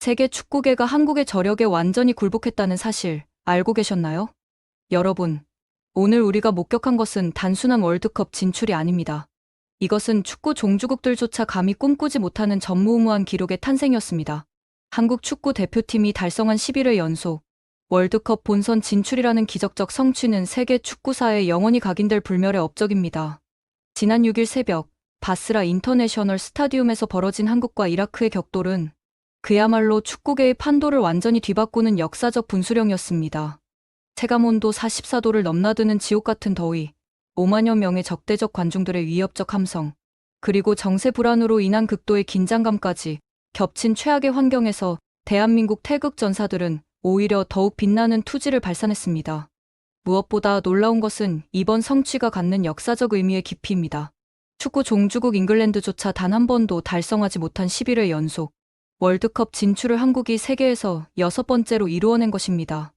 세계 축구계가 한국의 저력에 완전히 굴복했다는 사실 알고 계셨나요? 여러분, 오늘 우리가 목격한 것은 단순한 월드컵 진출이 아닙니다. 이것은 축구 종주국들조차 감히 꿈꾸지 못하는 전무후무한 기록의 탄생이었습니다. 한국 축구 대표팀이 달성한 11회 연속 월드컵 본선 진출이라는 기적적 성취는 세계 축구사에 영원히 각인될 불멸의 업적입니다. 지난 6일 새벽 바스라 인터내셔널 스타디움에서 벌어진 한국과 이라크의 격돌은 그야말로 축구계의 판도를 완전히 뒤바꾸는 역사적 분수령이었습니다. 체감온도 44도를 넘나드는 지옥 같은 더위, 5만여 명의 적대적 관중들의 위협적 함성, 그리고 정세 불안으로 인한 극도의 긴장감까지 겹친 최악의 환경에서 대한민국 태극 전사들은 오히려 더욱 빛나는 투지를 발산했습니다. 무엇보다 놀라운 것은 이번 성취가 갖는 역사적 의미의 깊이입니다. 축구 종주국 잉글랜드조차 단 한 번도 달성하지 못한 11회 연속 월드컵 진출을 한국이 세계에서 6번째로 이루어낸 것입니다.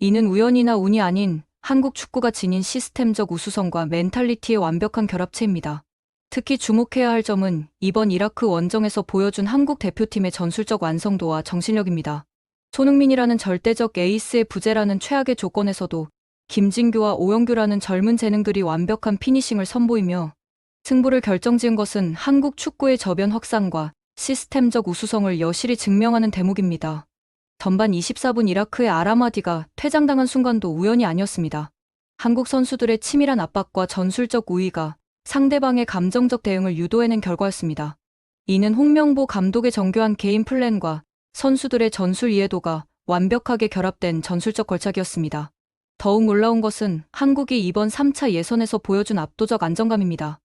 이는 우연이나 운이 아닌 한국 축구가 지닌 시스템적 우수성과 멘탈리티의 완벽한 결합체입니다. 특히 주목해야 할 점은 이번 이라크 원정에서 보여준 한국 대표팀의 전술적 완성도와 정신력입니다. 손흥민이라는 절대적 에이스의 부재라는 최악의 조건에서도 김진규와 오영규라는 젊은 재능들이 완벽한 피니싱을 선보이며 승부를 결정지은 것은 한국 축구의 저변 확산과 시스템적 우수성을 여실히 증명하는 대목입니다. 전반 24분 이라크의 아라마디가 퇴장당한 순간도 우연이 아니었습니다. 한국 선수들의 치밀한 압박과 전술적 우위가 상대방의 감정적 대응을 유도해낸 결과였습니다. 이는 홍명보 감독의 정교한 게임 플랜과 선수들의 전술 이해도가 완벽하게 결합된 전술적 걸작이었습니다. 더욱 놀라운 것은 한국이 이번 3차 예선에서 보여준 압도적 안정감입니다.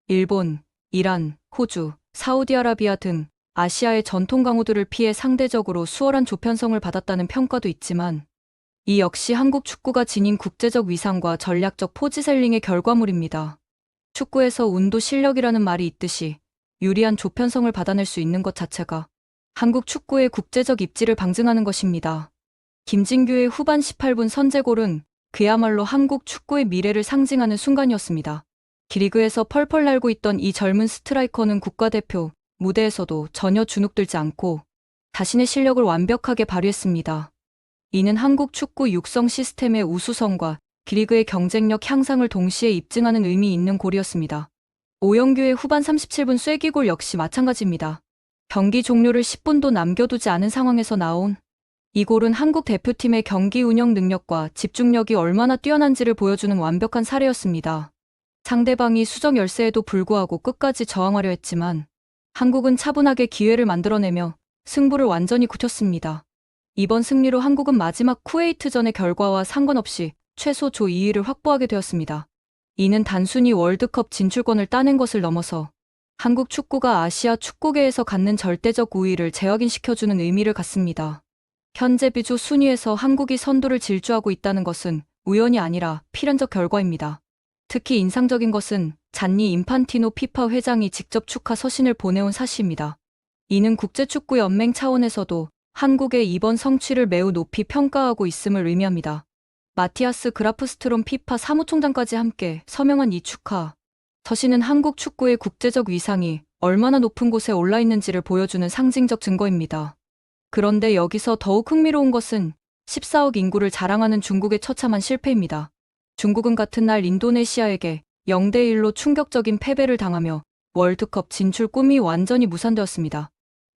일본, 이란, 호주, 사우디아라비아 등 아시아의 전통 강호들을 피해 상대적으로 수월한 조편성을 받았다는 평가도 있지만 이 역시 한국 축구가 지닌 국제적 위상과 전략적 포지셀링의 결과물입니다. 축구에서 운도 실력이라는 말이 있듯이 유리한 조편성을 받아낼 수 있는 것 자체가 한국 축구의 국제적 입지를 방증하는 것입니다. 김진규의 후반 18분 선제골은 그야말로 한국 축구의 미래를 상징하는 순간이었습니다. K리그에서 펄펄 날고 있던 이 젊은 스트라이커는 국가대표 무대에서도 전혀 주눅들지 않고 자신의 실력을 완벽하게 발휘했습니다. 이는 한국 축구 육성 시스템의 우수성과 K리그의 경쟁력 향상을 동시에 입증하는 의미 있는 골이었습니다. 오영규의 후반 37분 쐐기골 역시 마찬가지입니다. 경기 종료를 10분도 남겨두지 않은 상황에서 나온 이 골은 한국 대표팀의 경기 운영 능력과 집중력이 얼마나 뛰어난지를 보여주는 완벽한 사례였습니다. 상대방이 수적 열세에도 불구하고 끝까지 저항하려 했지만 한국은 차분하게 기회를 만들어내며 승부를 완전히 굳혔습니다. 이번 승리로 한국은 마지막 쿠웨이트전의 결과와 상관없이 최소 조 2위를 확보하게 되었습니다. 이는 단순히 월드컵 진출권을 따낸 것을 넘어서 한국 축구가 아시아 축구계에서 갖는 절대적 우위를 재확인시켜주는 의미를 갖습니다. 현재 비조 순위에서 한국이 선두를 질주하고 있다는 것은 우연이 아니라 필연적 결과입니다. 특히 인상적인 것은 잔니 인판티노 피파 회장이 직접 축하 서신을 보내온 사실입니다. 이는 국제축구연맹 차원에서도 한국의 이번 성취를 매우 높이 평가하고 있음을 의미합니다. 마티아스 그라프스트롬 피파 사무총장까지 함께 서명한 이 축하 서신은 한국 축구의 국제적 위상이 얼마나 높은 곳에 올라 있는지를 보여주는 상징적 증거입니다. 그런데 여기서 더욱 흥미로운 것은 14억 인구를 자랑하는 중국의 처참한 실패입니다. 중국은 같은 날 인도네시아에게 0대1로 충격적인 패배를 당하며 월드컵 진출 꿈이 완전히 무산되었습니다.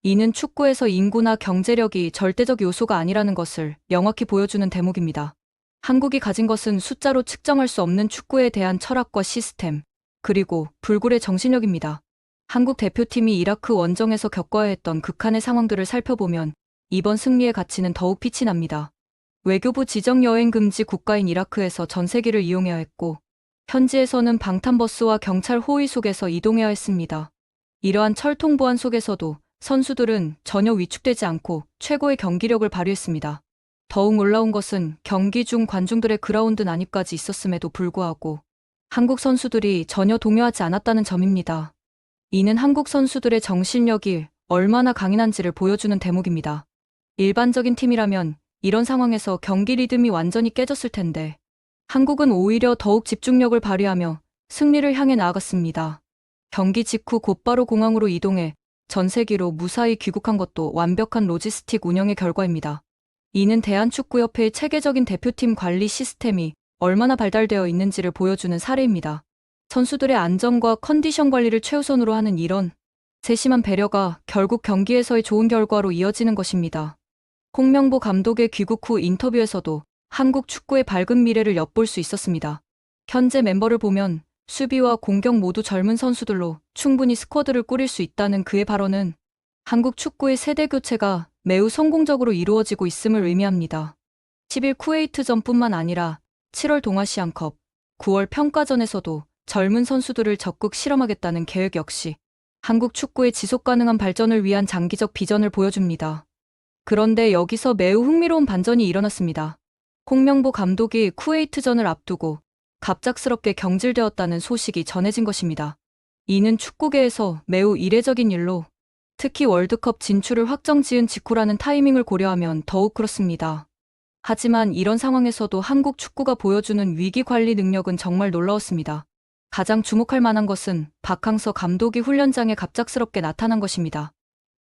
이는 축구에서 인구나 경제력이 절대적 요소가 아니라는 것을 명확히 보여주는 대목입니다. 한국이 가진 것은 숫자로 측정할 수 없는 축구에 대한 철학과 시스템, 그리고 불굴의 정신력입니다. 한국 대표팀이 이라크 원정에서 겪어야 했던 극한의 상황들을 살펴보면 이번 승리의 가치는 더욱 빛이 납니다. 외교부 지정 여행 금지 국가인 이라크에서 전세기를 이용해야 했고 현지에서는 방탄버스와 경찰 호위 속에서 이동해야 했습니다. 이러한 철통 보안 속에서도 선수들은 전혀 위축되지 않고 최고의 경기력을 발휘했습니다. 더욱 놀라운 것은 경기 중 관중들의 그라운드 난입까지 있었음에도 불구하고 한국 선수들이 전혀 동요하지 않았다는 점입니다. 이는 한국 선수들의 정신력이 얼마나 강인한지를 보여주는 대목입니다. 일반적인 팀이라면 이런 상황에서 경기 리듬이 완전히 깨졌을 텐데 한국은 오히려 더욱 집중력을 발휘하며 승리를 향해 나아갔습니다. 경기 직후 곧바로 공항으로 이동해 전세기로 무사히 귀국한 것도 완벽한 로지스틱 운영의 결과입니다. 이는 대한축구협회의 체계적인 대표팀 관리 시스템이 얼마나 발달되어 있는지를 보여주는 사례입니다. 선수들의 안전과 컨디션 관리를 최우선으로 하는 이런 세심한 배려가 결국 경기에서의 좋은 결과로 이어지는 것입니다. 홍명보 감독의 귀국 후 인터뷰에서도 한국 축구의 밝은 미래를 엿볼 수 있었습니다. 현재 멤버를 보면 수비와 공격 모두 젊은 선수들로 충분히 스쿼드를 꾸릴 수 있다는 그의 발언은 한국 축구의 세대 교체가 매우 성공적으로 이루어지고 있음을 의미합니다. 10일 쿠웨이트전뿐만 아니라 7월 동아시안컵, 9월 평가전에서도 젊은 선수들을 적극 실험하겠다는 계획 역시 한국 축구의 지속가능한 발전을 위한 장기적 비전을 보여줍니다. 그런데 여기서 매우 흥미로운 반전이 일어났습니다. 홍명보 감독이 쿠웨이트전을 앞두고 갑작스럽게 경질되었다는 소식이 전해진 것입니다. 이는 축구계에서 매우 이례적인 일로 특히 월드컵 진출을 확정지은 직후라는 타이밍을 고려하면 더욱 그렇습니다. 하지만 이런 상황에서도 한국 축구가 보여주는 위기 관리 능력은 정말 놀라웠습니다. 가장 주목할 만한 것은 박항서 감독이 훈련장에 갑작스럽게 나타난 것입니다.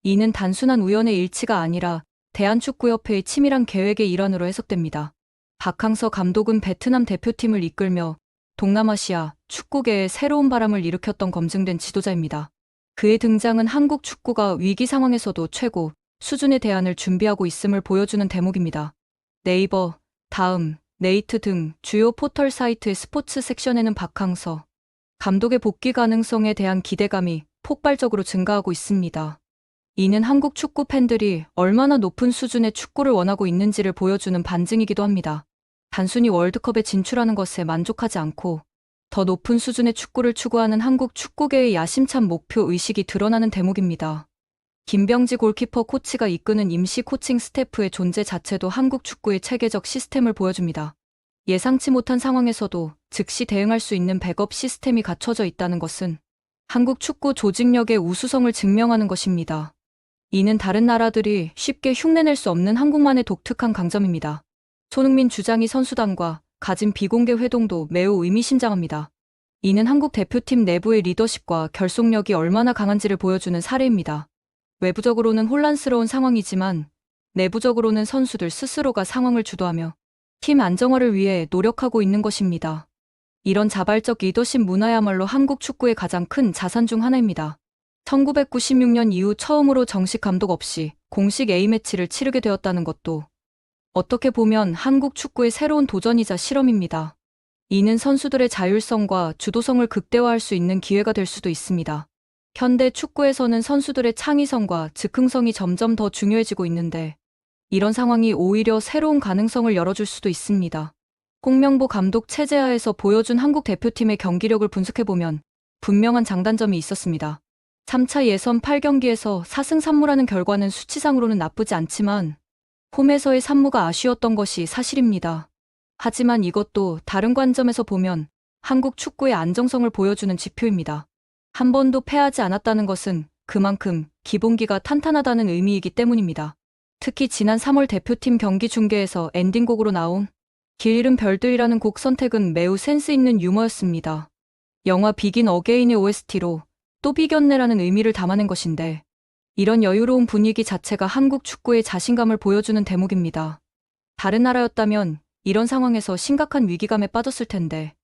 이는 단순한 우연의 일치가 아니라 대한축구협회의 치밀한 계획의 일환으로 해석됩니다. 박항서 감독은 베트남 대표팀을 이끌며 동남아시아 축구계에 새로운 바람을 일으켰던 검증된 지도자입니다. 그의 등장은 한국 축구가 위기 상황에서도 최고 수준의 대안을 준비하고 있음을 보여주는 대목입니다. 네이버, 다음, 네이트 등 주요 포털 사이트의 스포츠 섹션에는 박항서 감독의 복귀 가능성에 대한 기대감이 폭발적으로 증가하고 있습니다. 이는 한국 축구 팬들이 얼마나 높은 수준의 축구를 원하고 있는지를 보여주는 반증이기도 합니다. 단순히 월드컵에 진출하는 것에 만족하지 않고 더 높은 수준의 축구를 추구하는 한국 축구계의 야심찬 목표 의식이 드러나는 대목입니다. 김병지 골키퍼 코치가 이끄는 임시 코칭 스태프의 존재 자체도 한국 축구의 체계적 시스템을 보여줍니다. 예상치 못한 상황에서도 즉시 대응할 수 있는 백업 시스템이 갖춰져 있다는 것은 한국 축구 조직력의 우수성을 증명하는 것입니다. 이는 다른 나라들이 쉽게 흉내낼 수 없는 한국만의 독특한 강점입니다. 손흥민 주장이 선수단과 가진 비공개 회동도 매우 의미심장합니다. 이는 한국 대표팀 내부의 리더십과 결속력이 얼마나 강한지를 보여주는 사례입니다. 외부적으로는 혼란스러운 상황이지만 내부적으로는 선수들 스스로가 상황을 주도하며 팀 안정화를 위해 노력하고 있는 것입니다. 이런 자발적 리더십 문화야말로 한국 축구의 가장 큰 자산 중 하나입니다. 1996년 이후 처음으로 정식 감독 없이 공식 A매치를 치르게 되었다는 것도 어떻게 보면 한국 축구의 새로운 도전이자 실험입니다. 이는 선수들의 자율성과 주도성을 극대화할 수 있는 기회가 될 수도 있습니다. 현대 축구에서는 선수들의 창의성과 즉흥성이 점점 더 중요해지고 있는데 이런 상황이 오히려 새로운 가능성을 열어줄 수도 있습니다. 홍명보 감독 체제하에서 보여준 한국 대표팀의 경기력을 분석해보면 분명한 장단점이 있었습니다. 3차 예선 8경기에서 4승 3무라는 결과는 수치상으로는 나쁘지 않지만 홈에서의 3무가 아쉬웠던 것이 사실입니다. 하지만 이것도 다른 관점에서 보면 한국 축구의 안정성을 보여주는 지표입니다. 한 번도 패하지 않았다는 것은 그만큼 기본기가 탄탄하다는 의미이기 때문입니다. 특히 지난 3월 대표팀 경기 중계에서 엔딩곡으로 나온 길 잃은 별들이라는 곡 선택은 매우 센스 있는 유머였습니다. 영화 비긴 어게인의 OST로 또 비겼네라는 의미를 담아낸 것인데 이런 여유로운 분위기 자체가 한국 축구의 자신감을 보여주는 대목입니다. 다른 나라였다면 이런 상황에서 심각한 위기감에 빠졌을 텐데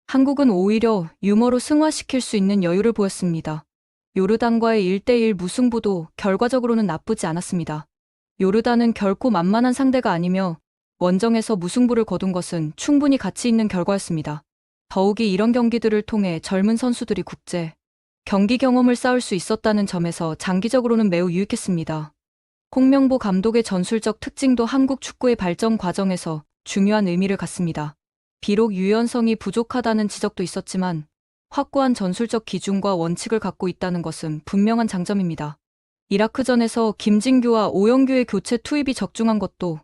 한국은 오히려 유머로 승화시킬 수 있는 여유를 보였습니다. 요르단과의 1대1 무승부도 결과적으로는 나쁘지 않았습니다. 요르단은 결코 만만한 상대가 아니며 원정에서 무승부를 거둔 것은 충분히 가치 있는 결과였습니다. 더욱이 이런 경기들을 통해 젊은 선수들이 국제 경기 경험을 쌓을 수 있었다는 점에서 장기적으로는 매우 유익했습니다. 홍명보 감독의 전술적 특징도 한국 축구의 발전 과정에서 중요한 의미를 갖습니다. 비록 유연성이 부족하다는 지적도 있었지만 확고한 전술적 기준과 원칙을 갖고 있다는 것은 분명한 장점입니다. 이라크전에서 김진규와 오영규의 교체 투입이 적중한 것도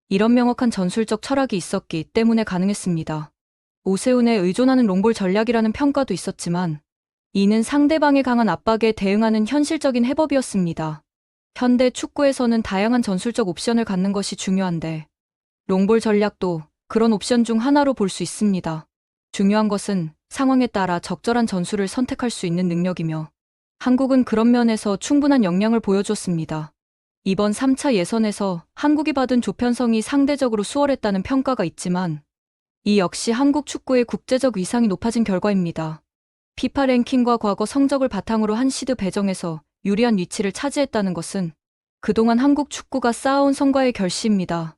이런 명확한 전술적 철학이 있었기 때문에 가능했습니다. 오세훈에 의존하는 롱볼 전략이라는 평가도 있었지만 이는 상대방의 강한 압박에 대응하는 현실적인 해법이었습니다. 현대 축구에서는 다양한 전술적 옵션을 갖는 것이 중요한데 롱볼 전략도 그런 옵션 중 하나로 볼 수 있습니다. 중요한 것은 상황에 따라 적절한 전술을 선택할 수 있는 능력이며 한국은 그런 면에서 충분한 역량을 보여줬습니다. 이번 3차 예선에서 한국이 받은 조편성이 상대적으로 수월했다는 평가가 있지만 이 역시 한국 축구의 국제적 위상이 높아진 결과입니다. 피파 랭킹과 과거 성적을 바탕으로 한 시드 배정에서 유리한 위치를 차지했다는 것은 그동안 한국 축구가 쌓아온 성과의 결실입니다.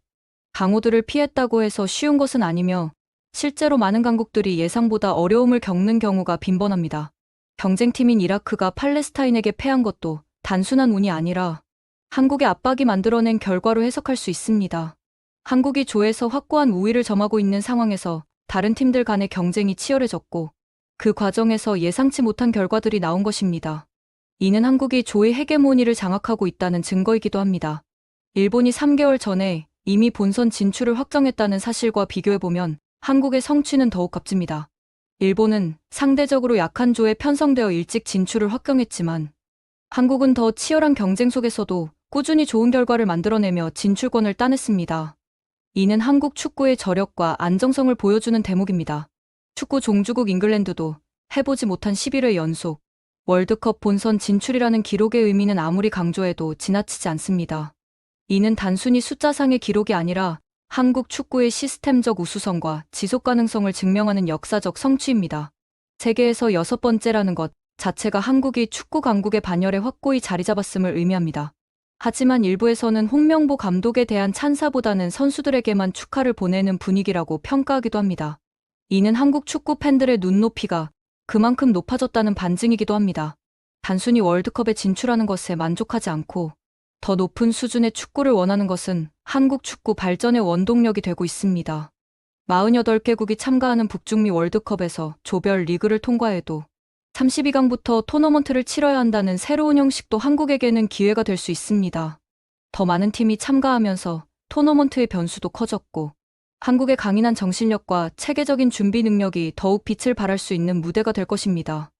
강호들을 피했다고 해서 쉬운 것은 아니며 실제로 많은 강국들이 예상보다 어려움을 겪는 경우가 빈번합니다. 경쟁팀인 이라크가 팔레스타인에게 패한 것도 단순한 운이 아니라 한국의 압박이 만들어낸 결과로 해석할 수 있습니다. 한국이 조에서 확고한 우위를 점하고 있는 상황에서 다른 팀들 간의 경쟁이 치열해졌고 그 과정에서 예상치 못한 결과들이 나온 것입니다. 이는 한국이 조의 헤게모니를 장악하고 있다는 증거이기도 합니다. 일본이 3개월 전에 이미 본선 진출을 확정했다는 사실과 비교해보면 한국의 성취는 더욱 값집니다. 일본은 상대적으로 약한 조에 편성되어 일찍 진출을 확정했지만 한국은 더 치열한 경쟁 속에서도 꾸준히 좋은 결과를 만들어내며 진출권을 따냈습니다. 이는 한국 축구의 저력과 안정성을 보여주는 대목입니다. 축구 종주국 잉글랜드도 해보지 못한 11회 연속 월드컵 본선 진출이라는 기록의 의미는 아무리 강조해도 지나치지 않습니다. 이는 단순히 숫자상의 기록이 아니라 한국 축구의 시스템적 우수성과 지속 가능성을 증명하는 역사적 성취입니다. 세계에서 6번째라는 것 자체가 한국이 축구 강국의 반열에 확고히 자리 잡았음을 의미합니다. 하지만 일부에서는 홍명보 감독에 대한 찬사보다는 선수들에게만 축하를 보내는 분위기라고 평가하기도 합니다. 이는 한국 축구 팬들의 눈높이가 그만큼 높아졌다는 반증이기도 합니다. 단순히 월드컵에 진출하는 것에 만족하지 않고 더 높은 수준의 축구를 원하는 것은 한국 축구 발전의 원동력이 되고 있습니다. 48개국이 참가하는 북중미 월드컵에서 조별 리그를 통과해도 32강부터 토너먼트를 치러야 한다는 새로운 형식도 한국에게는 기회가 될 수 있습니다. 더 많은 팀이 참가하면서 토너먼트의 변수도 커졌고 한국의 강인한 정신력과 체계적인 준비 능력이 더욱 빛을 발할 수 있는 무대가 될 것입니다.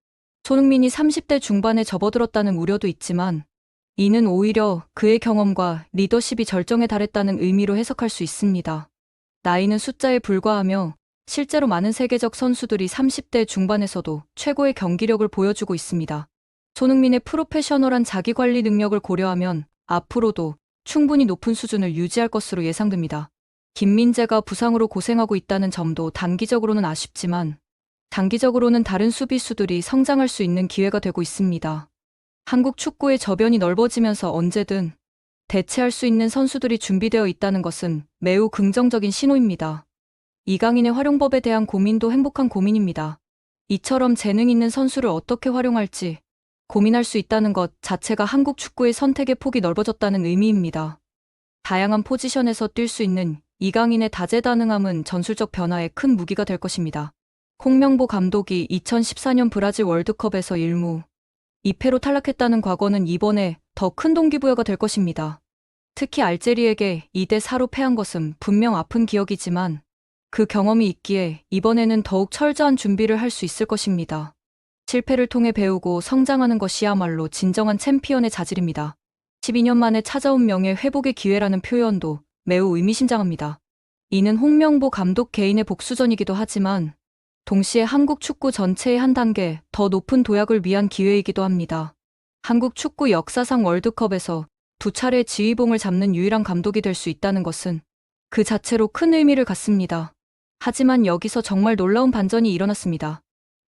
손흥민이 30대 중반에 접어들었다는 우려도 있지만 이는 오히려 그의 경험과 리더십이 절정에 달했다는 의미로 해석할 수 있습니다. 나이는 숫자에 불과하며 실제로 많은 세계적 선수들이 30대 중반에서도 최고의 경기력을 보여주고 있습니다. 손흥민의 프로페셔널한 자기관리 능력을 고려하면 앞으로도 충분히 높은 수준을 유지할 것으로 예상됩니다. 김민재가 부상으로 고생하고 있다는 점도 단기적으로는 아쉽지만 장기적으로는 다른 수비수들이 성장할 수 있는 기회가 되고 있습니다. 한국 축구의 저변이 넓어지면서 언제든 대체할 수 있는 선수들이 준비되어 있다는 것은 매우 긍정적인 신호입니다. 이강인의 활용법에 대한 고민도 행복한 고민입니다. 이처럼 재능 있는 선수를 어떻게 활용할지 고민할 수 있다는 것 자체가 한국 축구의 선택의 폭이 넓어졌다는 의미입니다. 다양한 포지션에서 뛸 수 있는 이강인의 다재다능함은 전술적 변화에 큰 무기가 될 것입니다. 홍명보 감독이 2014년 브라질 월드컵에서 1무 2패로 탈락했다는 과거는 이번에 더 큰 동기부여가 될 것입니다. 특히 알제리에게 2대4로 패한 것은 분명 아픈 기억이지만 그 경험이 있기에 이번에는 더욱 철저한 준비를 할 수 있을 것입니다. 실패를 통해 배우고 성장하는 것이야말로 진정한 챔피언의 자질입니다. 12년 만에 찾아온 명예 회복의 기회라는 표현도 매우 의미심장합니다. 이는 홍명보 감독 개인의 복수전이기도 하지만 동시에 한국 축구 전체의 한 단계 더 높은 도약을 위한 기회이기도 합니다. 한국 축구 역사상 월드컵에서 2차례 지휘봉을 잡는 유일한 감독이 될 수 있다는 것은 그 자체로 큰 의미를 갖습니다. 하지만 여기서 정말 놀라운 반전이 일어났습니다.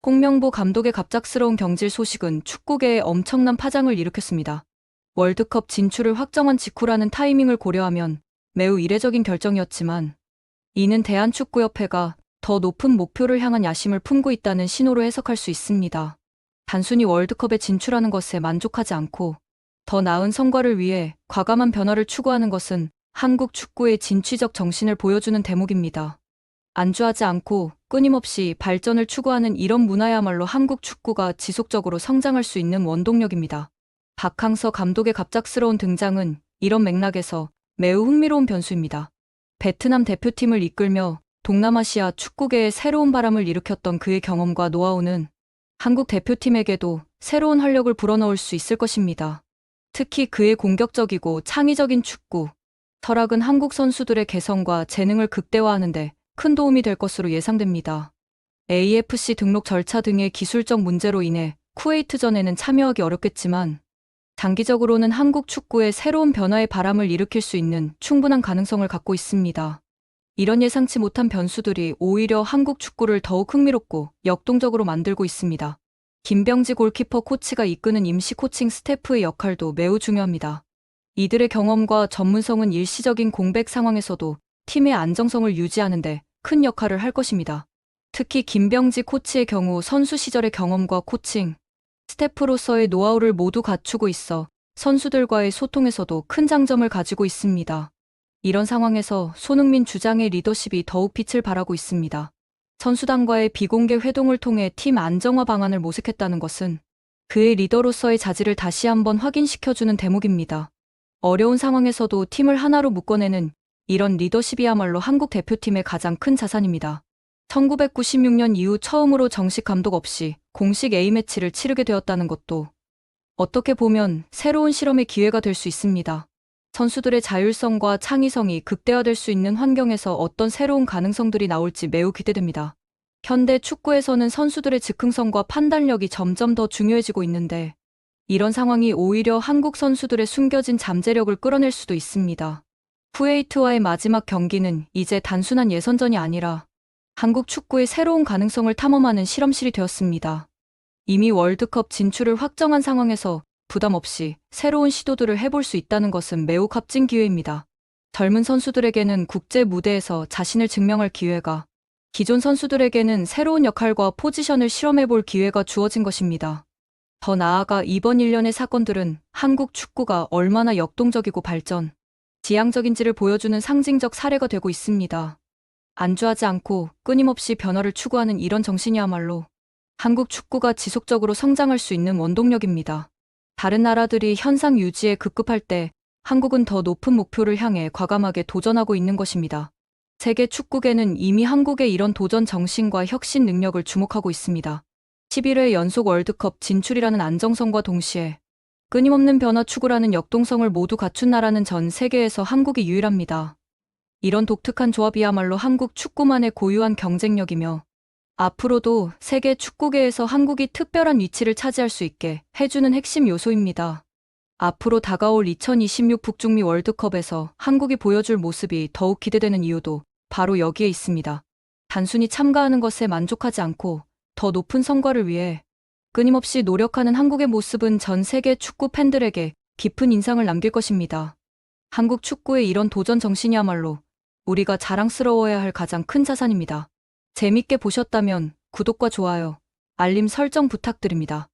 홍명보 감독의 갑작스러운 경질 소식은 축구계에 엄청난 파장을 일으켰습니다. 월드컵 진출을 확정한 직후라는 타이밍을 고려하면 매우 이례적인 결정이었지만 이는 대한축구협회가 더 높은 목표를 향한 야심을 품고 있다는 신호로 해석할 수 있습니다. 단순히 월드컵에 진출하는 것에 만족하지 않고 더 나은 성과를 위해 과감한 변화를 추구하는 것은 한국 축구의 진취적 정신을 보여주는 대목입니다. 안주하지 않고 끊임없이 발전을 추구하는 이런 문화야말로 한국 축구가 지속적으로 성장할 수 있는 원동력입니다. 박항서 감독의 갑작스러운 등장은 이런 맥락에서 매우 흥미로운 변수입니다. 베트남 대표팀을 이끌며 동남아시아 축구계에 새로운 바람을 일으켰던 그의 경험과 노하우는 한국 대표팀에게도 새로운 활력을 불어넣을 수 있을 것입니다. 특히 그의 공격적이고 창의적인 축구 철학은 한국 선수들의 개성과 재능을 극대화하는 데 큰 도움이 될 것으로 예상됩니다. AFC 등록 절차 등의 기술적 문제로 인해 쿠웨이트전에는 참여하기 어렵겠지만 장기적으로는 한국 축구의 새로운 변화의 바람을 일으킬 수 있는 충분한 가능성을 갖고 있습니다. 이런 예상치 못한 변수들이 오히려 한국 축구를 더욱 흥미롭고 역동적으로 만들고 있습니다. 김병지 골키퍼 코치가 이끄는 임시 코칭 스태프의 역할도 매우 중요합니다. 이들의 경험과 전문성은 일시적인 공백 상황에서도 팀의 안정성을 유지하는 데 큰 역할을 할 것입니다. 특히 김병지 코치의 경우 선수 시절의 경험과 코칭, 스태프로서의 노하우를 모두 갖추고 있어 선수들과의 소통에서도 큰 장점을 가지고 있습니다. 이런 상황에서 손흥민 주장의 리더십이 더욱 빛을 발하고 있습니다. 선수단과의 비공개 회동을 통해 팀 안정화 방안을 모색했다는 것은 그의 리더로서의 자질을 다시 한번 확인시켜주는 대목입니다. 어려운 상황에서도 팀을 하나로 묶어내는 이런 리더십이야말로 한국 대표팀의 가장 큰 자산입니다. 1996년 이후 처음으로 정식 감독 없이 공식 A매치를 치르게 되었다는 것도 어떻게 보면 새로운 실험의 기회가 될 수 있습니다. 선수들의 자율성과 창의성이 극대화될 수 있는 환경에서 어떤 새로운 가능성들이 나올지 매우 기대됩니다. 현대 축구에서는 선수들의 즉흥성과 판단력이 점점 더 중요해지고 있는데 이런 상황이 오히려 한국 선수들의 숨겨진 잠재력을 끌어낼 수도 있습니다. 쿠웨이트와의 마지막 경기는 이제 단순한 예선전이 아니라 한국 축구의 새로운 가능성을 탐험하는 실험실이 되었습니다. 이미 월드컵 진출을 확정한 상황에서 부담 없이 새로운 시도들을 해볼 수 있다는 것은 매우 값진 기회입니다. 젊은 선수들에게는 국제 무대에서 자신을 증명할 기회가, 기존 선수들에게는 새로운 역할과 포지션을 실험해볼 기회가 주어진 것입니다. 더 나아가 이번 일련의 사건들은 한국 축구가 얼마나 역동적이고 발전, 지향적인지를 보여주는 상징적 사례가 되고 있습니다. 안주하지 않고 끊임없이 변화를 추구하는 이런 정신이야말로 한국 축구가 지속적으로 성장할 수 있는 원동력입니다. 다른 나라들이 현상 유지에 급급할 때 한국은 더 높은 목표를 향해 과감하게 도전하고 있는 것입니다. 세계 축구계는 이미 한국의 이런 도전 정신과 혁신 능력을 주목하고 있습니다. 11회 연속 월드컵 진출이라는 안정성과 동시에 끊임없는 변화 추구라는 역동성을 모두 갖춘 나라는 전 세계에서 한국이 유일합니다. 이런 독특한 조합이야말로 한국 축구만의 고유한 경쟁력이며 앞으로도 세계 축구계에서 한국이 특별한 위치를 차지할 수 있게 해주는 핵심 요소입니다. 앞으로 다가올 2026 북중미 월드컵에서 한국이 보여줄 모습이 더욱 기대되는 이유도 바로 여기에 있습니다. 단순히 참가하는 것에 만족하지 않고 더 높은 성과를 위해 끊임없이 노력하는 한국의 모습은 전 세계 축구 팬들에게 깊은 인상을 남길 것입니다. 한국 축구의 이런 도전 정신이야말로 우리가 자랑스러워해야 할 가장 큰 자산입니다. 재밌게 보셨다면 구독과 좋아요, 알림 설정 부탁드립니다.